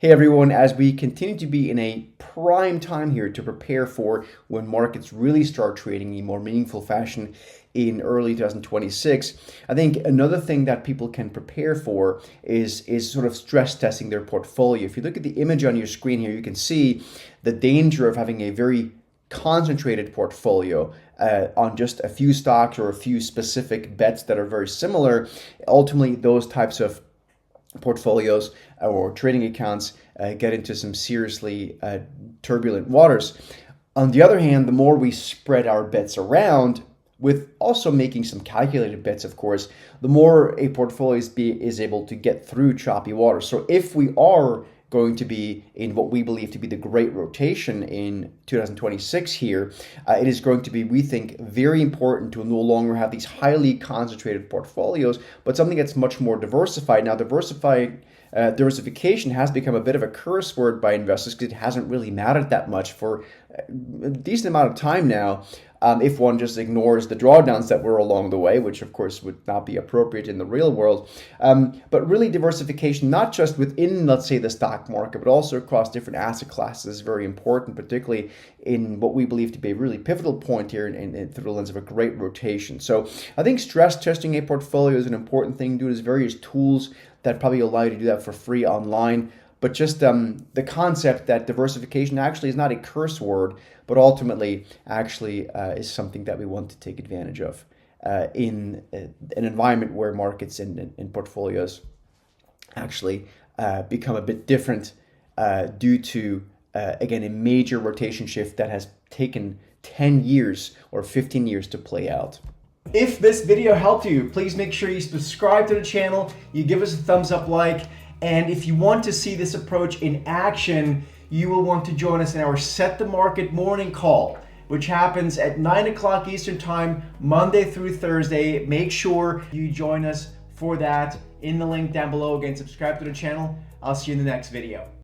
Hey everyone, as we continue to be in a prime time here to prepare for when markets really start trading in a more meaningful fashion in early 2026, I think another thing that people can prepare for is sort of stress testing their portfolio. If you look at the image on your screen here, you can see the danger of having a very concentrated portfolio on just a few stocks or a few specific bets that are very similar. Ultimately, those types of portfolios or trading accounts get into some seriously turbulent waters. On the other hand, the more we spread our bets around, with also making some calculated bets, of course, the more a portfolio is able to get through choppy waters. So if we are going to be in what we believe to be the great rotation in 2026 here, it is going to be, we think, very important to no longer have these highly concentrated portfolios, but something that's much more diversified. Now, diversification has become a bit of a curse word by investors because it hasn't really mattered that much for a decent amount of time now. If one just ignores the drawdowns that were along the way, which of course would not be appropriate in the real world. But really diversification, not just within, let's say, the stock market, but also across different asset classes is very important, particularly in what we believe to be a really pivotal point here through the lens of a great rotation. So I think stress testing a portfolio is an important thing. There's various tools that probably allow you to do that for free online. But just the concept that diversification actually is not a curse word, but ultimately actually is something that we want to take advantage of in an environment where markets and portfolios actually become a bit different due to, again, a major rotation shift that has taken 10 years or 15 years to play out. If this video helped you, please make sure you subscribe to the channel, you give us a thumbs up like, and if you want to see this approach in action, you will want to join us in our Set the Market morning call, which happens at 9 o'clock Eastern Time, Monday through Thursday. Make sure you join us for that in the link down below. Again, subscribe to the channel. I'll see you in the next video.